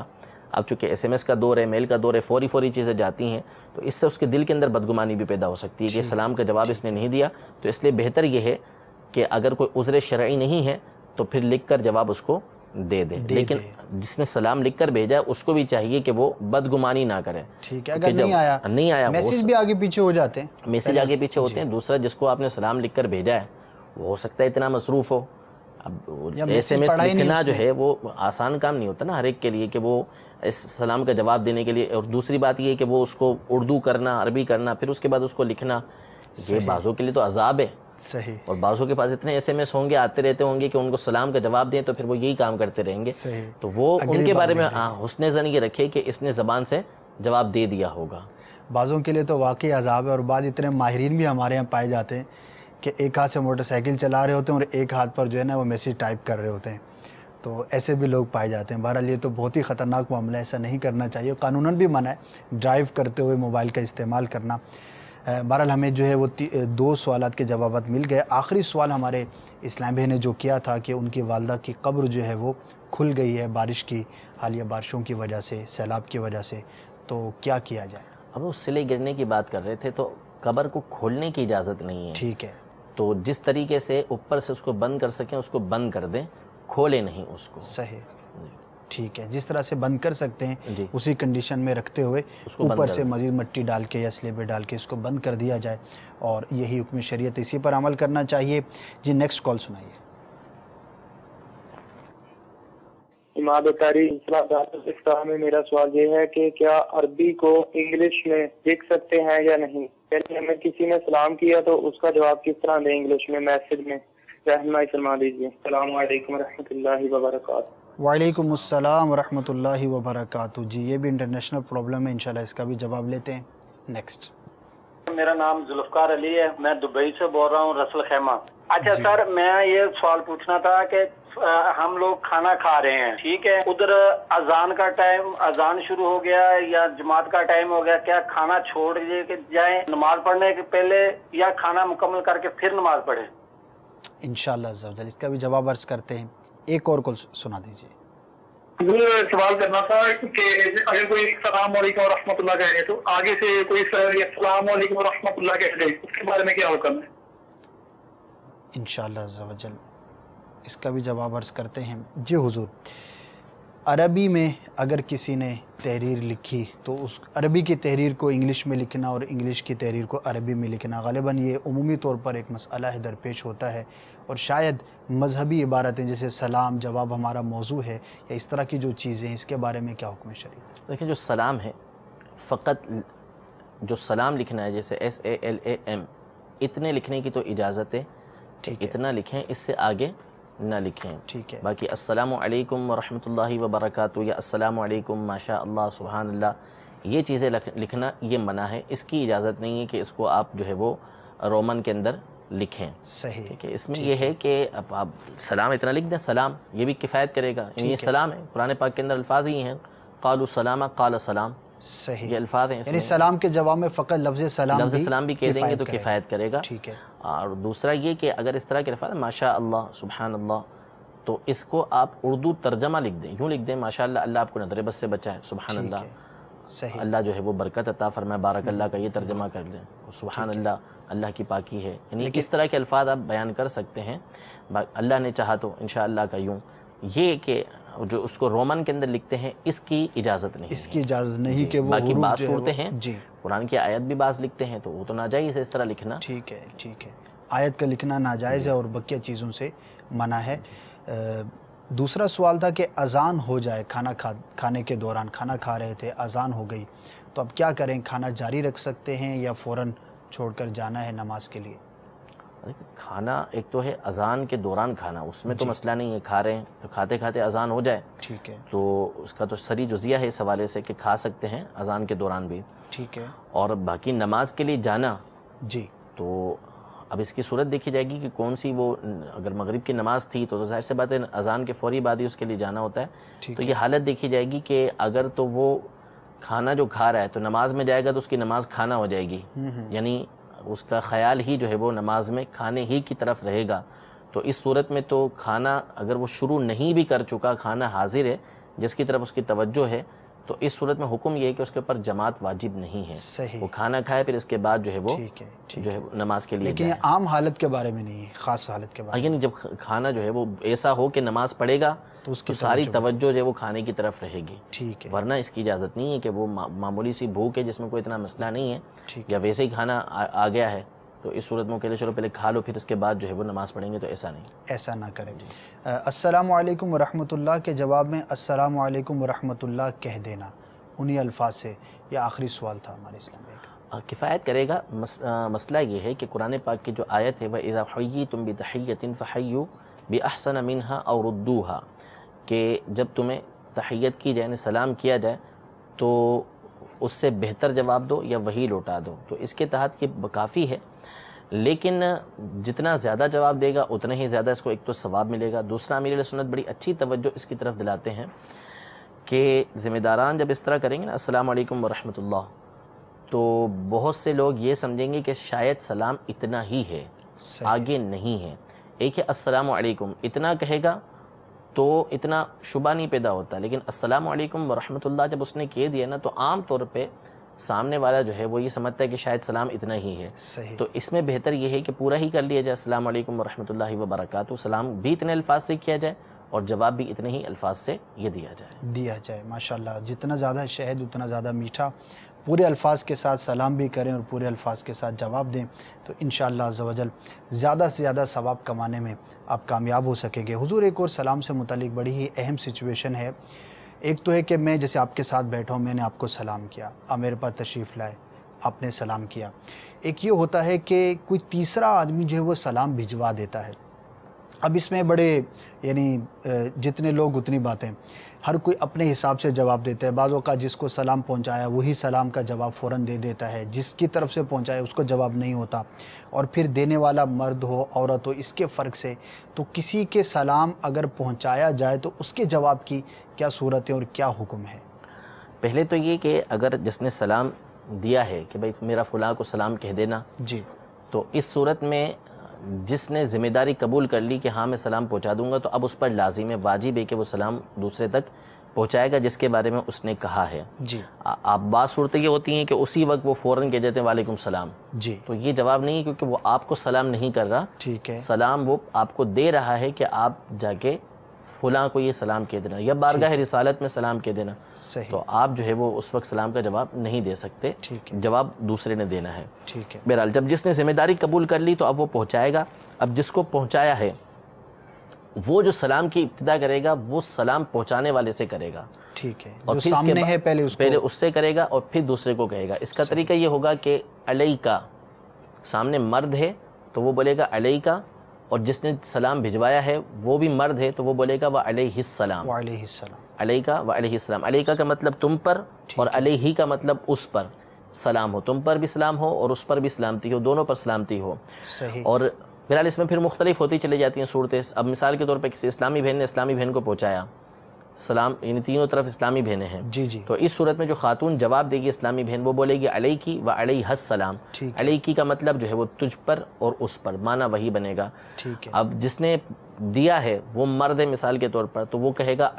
اب چونکہ ایس ایم ایس کا دور ہے، میل کا دور ہے، فوری چیزیں جاتی ہیں، تو اس سے اس کے دل کے اندر بدگمانی بھی پیدا ہو سکتی ہے کہ سلام کا جواب اس نے نہیں دیا، تو اس لیے بہتر یہ ہے کہ اگر کوئی عذر شرعی نہیں ہے تو پھر لکھ کر جواب اس کو دے دے، لیکن جس نے سلام لکھ کر بھیجا ہے اس کو بھی چاہیے کہ وہ بدگمانی نہ کرے۔ ٹھیک ہے، اگر نہیں آیا میسیج بھی آگے پیچھے ہو جاتے ہیں، میسیج آگے پیچھے ہوتے ہیں۔ دوسرا، جس کو آپ نے سلام لکھ کر بھیجا ہے وہ ہو سکتا ہے اتنا مصروف ہو، اب ایس ایم ایس لکھنا جو ہے وہ آسان کام نہیں ہوتا نا ہر ایک کے لیے کہ وہ اس سلام کا جواب دینے کے لیے، اور دوسری بات یہ ہے کہ وہ اس کو اردو کرنا، عربی کرنا، پھر اس کے بعد اس کو لکھنا، یہ بعضوں کے لیے تو عذاب ہے۔ صحیح، اور بعضوں کے پاس اتنے ایس ایم ایس ہوں گے، آتے رہتے ہوں گے کہ ان کو سلام کا جواب دیں تو پھر وہ یہی کام کرتے رہیں گے، تو وہ ان کے بارے میں حسن ظن یہ رکھے کہ اس نے زبان سے جواب دے دیا ہوگا۔ بعضوں کے لیے تو واقعی عذاب ہے، اور بعض اتنے ماہرین بھی ہمارے یہاں پائے جاتے ہیں کہ ایک ہاتھ سے موٹر سائیکل چلا رہے ہوتے ہیں اور ایک ہاتھ پر جو ہے نا وہ میسیج ٹائپ کر رہے ہوتے ہیں، تو ایسے بھی لوگ پائے جاتے ہیں۔ بہرحال یہ تو بہت ہی خطرناک معاملہ ہے، ایسا نہیں کرنا چاہیے، قانوناً بھی منع ہے ڈرائیو کرتے ہوئے موبائل کا استعمال کرنا۔ بہرحال ہمیں جو ہے وہ 2 سوالات کے جوابات مل گئے۔ آخری سوال ہمارے اسلام بھائی نے جو کیا تھا کہ ان کی والدہ کی قبر جو ہے وہ کھل گئی ہے بارش کی حالیہ بارشوں کی وجہ سے، سیلاب کی وجہ سے، تو کیا کیا جائے؟ اب وہ سلے گرنے کی بات کر رہے تھے، تو قبر کو کھولنے کی اجازت نہیں ہے، ٹھیک ہے، تو جس طریقے سے اوپر سے اس کو بند کر سکیں اس کو بند کر دیں، کھولے نہیں اس کو۔ صحیح، ٹھیک ہے، جس طرح سے بند کر سکتے ہیں اسی کنڈیشن میں رکھتے ہوئے اوپر سے مزید مٹی ڈال کے یا سلیبے ڈال کے اس کو بند کر دیا جائے، اور یہی حکم شریعت، اسی پر عمل کرنا چاہیے۔ جی نیکسٹ کال سنائیے۔ اماد تاریخ اسلام میں میرا سوال یہ ہے کہ کیا عربی کو انگلش میں لکھ سکتے ہیں یا نہیں؟ یعنی ہمیں کسی نے سلام کیا تو اس کا جواب کس طرح دیں انگلش میں میسج میں؟ رہنمائی فرما دیجیے۔ السلام علیکم ورحمۃ اللہ وبرکاتہ۔ وعلیکم السلام ورحمۃ اللہ وبرکاتہ۔ جی یہ بھی انٹرنیشنل پرابلم ہے، انشاءاللہ اس کا بھی جواب لیتے ہیں۔ نیکسٹ۔ میرا نام ذوالفقار علی ہے، میں دبئی سے بول رہا ہوں، رسل خیمہ۔ اچھا سر، میں یہ سوال پوچھنا تھا کہ ہم لوگ کھانا کھا رہے ہیں، ٹھیک ہے، ادھر اذان کا ٹائم، اذان شروع ہو گیا یا جماعت کا ٹائم ہو گیا، کیا کھانا چھوڑ کے جائیں نماز پڑھنے کے پہلے یا کھانا مکمل کر کے پھر نماز پڑھیں؟ انشاءاللہ عز و جل اس کا بھی جواب عرض کرتے ہیں۔ ایک اور کال سنا دیجیے۔ سوال کرنا تھا کہ اگر کوئی السلام علیکم ورحمۃ اللہ کہہ رہے تو آگے سے کوئی السلام علیکم ورحمۃ اللہ کہہ دے، اس کے بارے میں کیا حکم ہے؟ انشاءاللہ عز و جل اس کا بھی جواب عرض کرتے ہیں۔ جی حضور، عربی میں اگر کسی نے تحریر لکھی تو اس عربی کی تحریر کو انگلش میں لکھنا اور انگلش کی تحریر کو عربی میں لکھنا غالباً یہ عمومی طور پر ایک مسئلہ ہے درپیش ہوتا ہے، اور شاید مذہبی عبارتیں جیسے سلام جواب ہمارا موضوع ہے یا اس طرح کی جو چیزیں ہیں، اس کے بارے میں کیا حکم شرعی؟ دیکھیں جو سلام ہے، فقط جو سلام لکھنا ہے جیسے SALAM اتنے لکھنے کی تو اجازت ہے، اتنا لکھیں، اس سے آگے نہ لکھیں. ٹھیک ہے. باقی السلام علیکم ورحمۃ اللہ وبرکاتہ یا السلام علیکم ماشاء اللہ سبحان اللہ، یہ چیزیں لکھنا یہ منع ہے. اس کی اجازت نہیں ہے کہ اس کو آپ جو ہے وہ رومن کے اندر لکھیں. صحیح. ٹھیک ہے. اس میں یہ ہے کہ اب آپ سلام اتنا لکھ دیں، سلام یہ بھی کفایت کرے گا. یہ سلام ہے، قرآن پاک کے اندر الفاظ ہی ہیں، قالوا سلام قال سلام. صحیح. یہ الفاظ ہیں، یعنی سلام کے جواب میں فقط لفظ سلام بھی کہہ دیں گے تو کفایت کرے گا. ٹھیک ہے. اور دوسرا یہ کہ اگر اس طرح کے الفاظ ماشاء اللہ سبحان اللہ، تو اس کو آپ اردو ترجمہ لکھ دیں، یوں لکھ دیں ماشاء اللہ اللہ آپ کو نظر بس سے بچائے، سبحان اللہ صحیح، اللہ جو ہے وہ برکت عطا فرمائے، بارک اللہ کا یہ ترجمہ کر لیں، سبحان اللہ اللہ کی پاکی ہے. یعنی اس طرح کے الفاظ آپ بیان کر سکتے ہیں. اللہ نے چاہا تو انشاءاللہ کا یوں. یہ کہ جو اس کو رومن کے اندر لکھتے ہیں اس کی اجازت نہیں، اس کی اجازت نہیں کہ وہ باقی حروف بعض جو ہے صورتیں ہیں جی قرآن کی آیت بھی بعض لکھتے ہیں تو وہ تو ناجائز ہے اس طرح لکھنا. ٹھیک ہے. ٹھیک ہے. آیت کا لکھنا ناجائز ہے اور بقیہ چیزوں سے منع ہے. دوسرا سوال تھا کہ اذان ہو جائے کھانے کے دوران، کھانا کھا رہے تھے اذان ہو گئی تو اب کیا کریں؟ کھانا جاری رکھ سکتے ہیں یا فوراً چھوڑ کر جانا ہے نماز کے لیے؟ کھانا ایک تو ہے اذان کے دوران کھانا، اس میں تو مسئلہ نہیں ہے، کھا رہے ہیں تو کھاتے کھاتے اذان ہو جائے ٹھیک ہے تو اس کا تو سری جزیہ ہے اس حوالے سے کہ کھا سکتے ہیں اذان کے دوران بھی. ٹھیک ہے. اور باقی نماز کے لیے جانا جی تو اب اس کی صورت دیکھی جائے گی کہ کون سی وہ، اگر مغرب کی نماز تھی تو ظاہر سے بات ہے اذان کے فوری بعد ہی اس کے لیے جانا ہوتا ہے. تو یہ حالت دیکھی جائے گی کہ اگر تو وہ کھانا جو کھا رہا ہے تو نماز میں جائے گا تو اس کی نماز کھانا ہو جائے گی، یعنی اس کا خیال ہی جو ہے وہ نماز میں کھانے ہی کی طرف رہے گا. تو اس صورت میں تو کھانا اگر وہ شروع نہیں بھی کر چکا، کھانا حاضر ہے جس کی طرف اس کی توجہ ہے، تو اس صورت میں حکم یہ ہے کہ اس کے اوپر جماعت واجب نہیں ہے. صحیح. وہ کھانا کھائے پھر اس کے بعد جو ہے وہ جو ہے نماز کے لیے لیکن یہ عام حالت کے بارے میں نہیں ہے، خاص حالت کے بارے میں. یعنی جب کھانا جو ہے وہ ایسا ہو کہ نماز پڑھے گا تو اس کی ساری توجہ جو ہے وہ کھانے کی طرف رہے گی. ٹھیک ہے. ورنہ اس کی اجازت نہیں ہے کہ وہ معمولی سی بھوک ہے جس میں کوئی اتنا مسئلہ نہیں ہے، یا ویسے ہی کھانا آ گیا ہے تو اس صورت میں کہتے چلو پہلے کھا لو پھر اس کے بعد جو ہے وہ نماز پڑھیں گے، تو ایسا نہیں، ایسا نہ کریں. السلام علیکم ورحمۃ اللہ کے جواب میں السلام علیکم ورحمۃ اللہ کہہ دینا انہی الفاظ سے، یہ آخری سوال تھا ہمارے اسلام بھائی کا. کفایت کرے گا. مسئلہ یہ ہے کہ قرآن پاک کی جو آیت ہے وَإِذَا حُيِّيتُم بِتَحِيَّةٍ فَحَيُّوا بِأَحْسَنَ مِنْهَا أَوْ رُدُّوهَا، کہ جب تمہیں تحیت کی جائے یعنی سلام کیا جائے تو اس سے بہتر جواب دو یا وہی لوٹا دو. تو اس کے تحت یہ کافی ہے، لیکن جتنا زیادہ جواب دے گا اتنا ہی زیادہ اس کو ایک تو ثواب ملے گا. دوسرا امیر علیہ سنت بڑی اچھی توجہ اس کی طرف دلاتے ہیں کہ ذمہ داران جب اس طرح کریں گے نا السلام علیکم ورحمۃ اللہ، تو بہت سے لوگ یہ سمجھیں گے کہ شاید سلام اتنا ہی ہے، آگے نہیں ہے. ایک ہے السلام علیکم، اتنا کہے گا تو اتنا شبہ نہیں پیدا ہوتا، لیکن السلام علیکم ورحمۃ اللہ جب اس نے کہہ دیا نا تو عام طور پہ سامنے والا جو ہے وہ یہ سمجھتا ہے کہ شاید سلام اتنا ہی ہے. تو اس میں بہتر یہ ہے کہ پورا ہی کر لیا جائے السلام علیکم ورحمۃ اللہ وبرکاتہ، سلام بھی اتنے الفاظ سے کیا جائے اور جواب بھی اتنے ہی الفاظ سے یہ دیا جائے. ماشاءاللہ جتنا زیادہ شہد اتنا زیادہ میٹھا. پورے الفاظ کے ساتھ سلام بھی کریں اور پورے الفاظ کے ساتھ جواب دیں تو انشاءاللہ عز و جل زیادہ سے زیادہ ثواب کمانے میں آپ کامیاب ہو سکیں گے. حضور ایک اور سلام سے متعلق بڑی ہی اہم سچویشن ہے. ایک تو ہے کہ میں جیسے آپ کے ساتھ بیٹھا ہوں، میں نے آپ کو سلام کیا، آپ میرے پاس تشریف لائے، آپ نے سلام کیا. ایک یہ ہوتا ہے کہ کوئی تیسرا آدمی جو ہے وہ سلام بھجوا دیتا ہے. اب اس میں بڑے یعنی جتنے لوگ اتنی باتیں، ہر کوئی اپنے حساب سے جواب دیتا ہے. بعض اوقات جس کو سلام پہنچایا وہی سلام کا جواب فوراً دے دیتا ہے، جس کی طرف سے پہنچایا اس کو جواب نہیں ہوتا، اور پھر دینے والا مرد ہو عورت ہو اس کے فرق سے. تو کسی کے سلام اگر پہنچایا جائے تو اس کے جواب کی کیا صورت ہے اور کیا حکم ہے؟ پہلے تو یہ کہ اگر جس نے سلام دیا ہے کہ بھائی میرا فلاں کو سلام کہہ دینا، جی، تو اس صورت میں جس نے ذمہ داری قبول کر لی کہ ہاں میں سلام پہنچا دوں گا، تو اب اس پر لازم ہے، واجب ہے کہ وہ سلام دوسرے تک پہنچائے گا جس کے بارے میں اس نے کہا ہے. جی. آپ بعض صورتیں یہ ہوتی ہیں کہ اسی وقت وہ فوراً کہہ دیتے ہیں وعلیکم السلام. جی. تو یہ جواب نہیں ہے کیونکہ وہ آپ کو سلام نہیں کر رہا. ٹھیک ہے. سلام وہ آپ کو دے رہا ہے کہ آپ جا کے فلاں کو یہ سلام کہہ دینا یا بارگاہ رسالت میں سلام کہہ دینا، تو آپ جو ہے وہ اس وقت سلام کا جواب نہیں دے سکتے، جواب دوسرے نے دینا ہے۔ بہرحال جب جس نے ذمہ داری قبول کر لی تو اب وہ پہنچائے گا۔ اب جس کو پہنچایا ہے وہ جو سلام کی ابتدا کرے گا وہ سلام پہنچانے والے سے کرے گا، ٹھیک ہے، اور پھر سامنے ہے پہلے اس سے کرے گا اور پھر دوسرے کو کہے گا۔ اس کا طریقہ یہ ہوگا کہ علیکا، سامنے مرد ہے تو وہ بولے گا علیکا، اور جس نے سلام بھجوایا ہے وہ بھی مرد ہے تو وہ بولے گا وعلیہ السلام، وعلیہ السلام، علیکا وعلیہ السلام۔ علیکا کا مطلب تم پر، اور علیہ کا مطلب اس پر سلام ہو، تم پر بھی سلام ہو اور اس پر بھی سلامتی ہو، دونوں پر سلامتی ہو۔ اور بہرحال اس میں پھر مختلف ہوتی چلی جاتی ہیں صورتیں۔ اب مثال کے طور پہ کسی اسلامی بہن نے اسلامی بہن کو پہنچایا سلام، یعنی تینوں طرف اسلامی بہنیں ہیں، تو اس صورت میں جو خاتون جواب دے گی اسلامی بہن وہ بولے گی علیکی و علیہ السلام۔ علیکی کا مطلب جو ہے وہ تجھ پر اور اس پر، معنی وہی بنے گا۔ اب جس نے دیا ہے وہ مرد ہے مثال کے طور پر، تو وہ کہے گا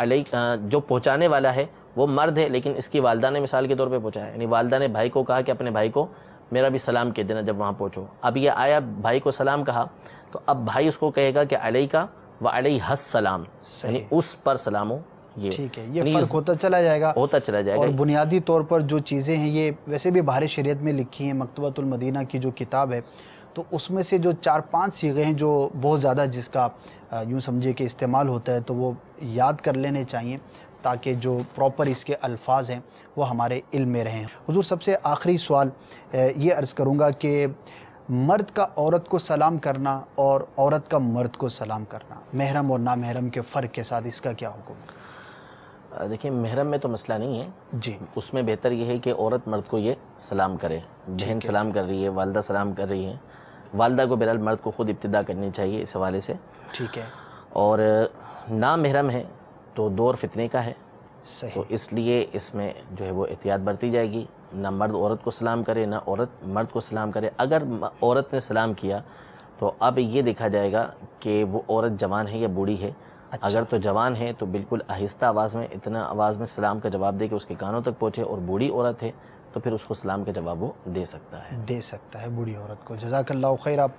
جو پہنچانے والا ہے وہ مرد ہے لیکن اس کی والدہ نے مثال کے طور پہ پہنچایا، یعنی والدہ نے بھائی کو کہا کہ اپنے بھائی کو میرا بھی سلام کہہ دینا جب وہاں پہنچو۔ اب یہ آیا بھائی کو سلام کہا تو اب بھائی اس کو کہے گا کہ علیکا و علیہ السلام، یعنی اس پر سلام ہو۔ ٹھیک ہے، یہ فرق ہوتا چلا جائے گا، اور بنیادی طور پر جو چیزیں ہیں یہ ویسے بھی بحر شریعت میں لکھی ہیں۔ مکتبۃ المدینہ کی جو کتاب ہے تو اس میں سے جو 4-5 صیغے ہیں جو بہت زیادہ جس کا یوں سمجھے کہ استعمال ہوتا ہے تو وہ یاد کر لینے چاہیے تاکہ جو پراپر اس کے الفاظ ہیں وہ ہمارے علم میں رہیں۔ حضور سب سے آخری سوال یہ عرض کروں گا کہ مرد کا عورت کو سلام کرنا اور عورت کا مرد کو سلام کرنا محرم اور نامحرم کے فرق کے ساتھ اس کا کیا حکم ہے؟ دیکھیں محرم میں تو مسئلہ نہیں ہے جی، اس میں بہتر یہ ہے کہ عورت مرد کو یہ سلام کرے، بہن سلام کر رہی ہے، والدہ سلام کر رہی ہے، والدہ کو بہرحال مرد کو خود ابتدا کرنی چاہیے اس حوالے سے، ٹھیک ہے۔ اور نامحرم ہے تو دور فتنے کا ہے، تو اس لیے اس میں جو ہے وہ احتیاط برتی جائے گی، نہ مرد عورت کو سلام کرے نہ عورت مرد کو سلام کرے۔ اگر عورت نے سلام کیا تو اب یہ دیکھا جائے گا کہ وہ عورت جوان ہے یا بوڑھی ہے۔ اگر تو جوان ہے تو بالکل آہستہ آواز میں، اتنا آواز میں سلام کا جواب دے کہ اس کے کانوں تک پہنچے، اور بوڑھی عورت ہے تو پھر اس کو سلام کا جواب وہ دے سکتا ہے بوڑھی عورت کو۔ جزاک اللہ خیر۔ آپ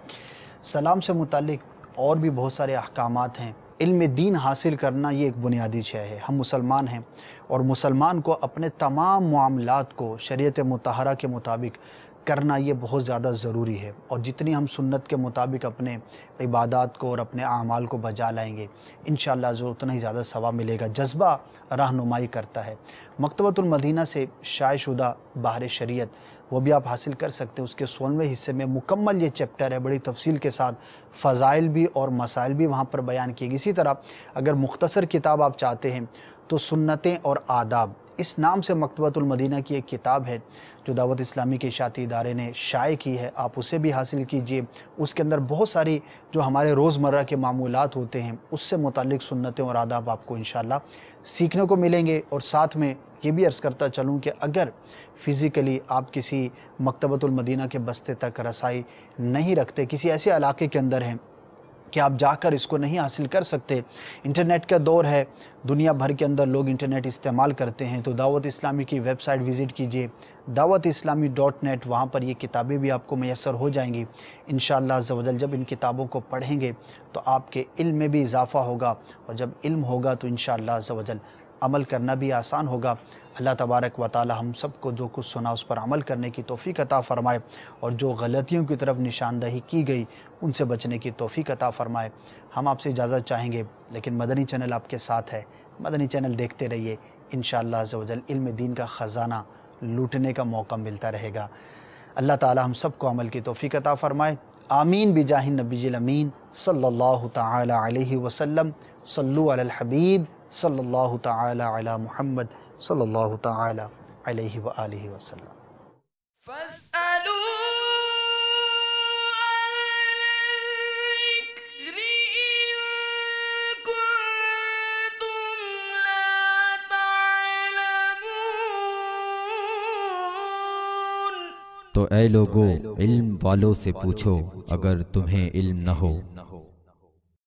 سلام سے متعلق اور بھی بہت سارے احکامات ہیں۔ علم دین حاصل کرنا یہ ایک بنیادی شے ہے۔ ہم مسلمان ہیں اور مسلمان کو اپنے تمام معاملات کو شریعت مطہرہ کے مطابق کرنا یہ بہت زیادہ ضروری ہے، اور جتنی ہم سنت کے مطابق اپنے عبادات کو اور اپنے اعمال کو بجا لائیں گے انشاءاللہ اتنا ہی زیادہ ثواب ملے گا۔ جذبہ رہنمائی کرتا ہے۔ مکتبۃ المدینہ سے شائع شدہ بحر شریعت وہ بھی آپ حاصل کر سکتے ہیں۔ اس کے 16ویں حصے میں مکمل یہ چیپٹر ہے، بڑی تفصیل کے ساتھ فضائل بھی اور مسائل بھی وہاں پر بیان کیے گئے۔ اسی طرح اگر مختصر کتاب آپ چاہتے ہیں تو سنتیں اور آداب، اس نام سے مکتبۃ المدینہ کی ایک کتاب ہے جو دعوت اسلامی کے اشاعتی ادارے نے شائع کی ہے، آپ اسے بھی حاصل کیجئے۔ اس کے اندر بہت ساری جو ہمارے روزمرہ کے معمولات ہوتے ہیں اس سے متعلق سنتیں اور آداب آپ کو انشاءاللہ سیکھنے کو ملیں گے۔ اور ساتھ میں یہ بھی عرض کرتا چلوں کہ اگر فزیکلی آپ کسی مکتبۃ المدینہ کے بستے تک رسائی نہیں رکھتے، کسی ایسے علاقے کے اندر ہیں کہ آپ جا کر اس کو نہیں حاصل کر سکتے، انٹرنیٹ کا دور ہے، دنیا بھر کے اندر لوگ انٹرنیٹ استعمال کرتے ہیں، تو دعوت اسلامی کی ویب سائٹ وزٹ کیجئے dawatIslami.net، وہاں پر یہ کتابیں بھی آپ کو میسر ہو جائیں گی انشاءاللہ عز و جل۔ جب ان کتابوں کو پڑھیں گے تو آپ کے علم میں بھی اضافہ ہوگا، اور جب علم ہوگا تو انشاءاللہ عز و جل عمل کرنا بھی آسان ہوگا۔ اللہ تبارک و تعالی ہم سب کو جو کچھ سنا اس پر عمل کرنے کی توفیق عطا فرمائے، اور جو غلطیوں کی طرف نشاندہی کی گئی ان سے بچنے کی توفیق عطا فرمائے۔ ہم آپ سے اجازت چاہیں گے، لیکن مدنی چینل آپ کے ساتھ ہے، مدنی چینل دیکھتے رہیے، انشاءاللہ عز و جل علم دین کا خزانہ لوٹنے کا موقع ملتا رہے گا۔ اللہ تعالی ہم سب کو عمل کی توفیق عطا فرمائے، آمین بجاہ النبی الامین صلی اللہ تعالی علیہ وسلم۔ صلو علی الحبیب صلی اللہ تعالی علی محمد صلی اللہ تعالی علیہ وآلہ وسلم۔ تو اے لوگو علم والوں سے پوچھو اگر تمہیں علم نہ ہو۔